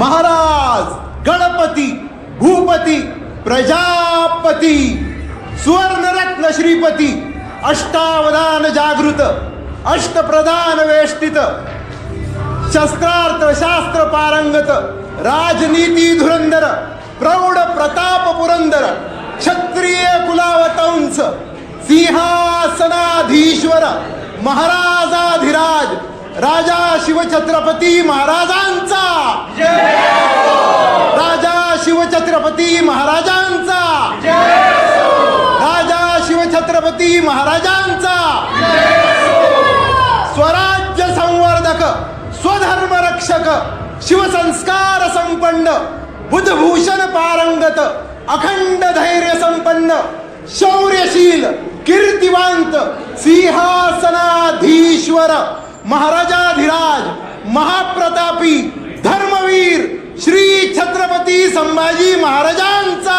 महाराज गणपती भूपती प्रजापती सुवर्णरत्न श्रीपती अष्टावधान जागृत अष्टप्रधान वेष्टित शस्त्रार्थ शास्त्र पारंगत राजनीती धुरंधर प्रौढ प्रताप पुरंदर क्षत्रिय कुलावतंस सिंहासनाधीश्वर महाराजाधिराज राजा शिवछत्रपती महाराजांचा राजा शिवछत्रपती महाराजांचा राजा शिवछत्रपती महाराजांचा स्वराज्य संवर्धक स्वधर्म रक्षक शिवसंस्कार संपन्न बुधभूषण पारंगत अखंड धैर्य संपन्न शौर्यशील कीर्तिवंत सिंहासनाधीश्वर महाराजाधिराज महाप्रतापी धर्मवीर श्री छत्रपती संभाजी महाराजांचा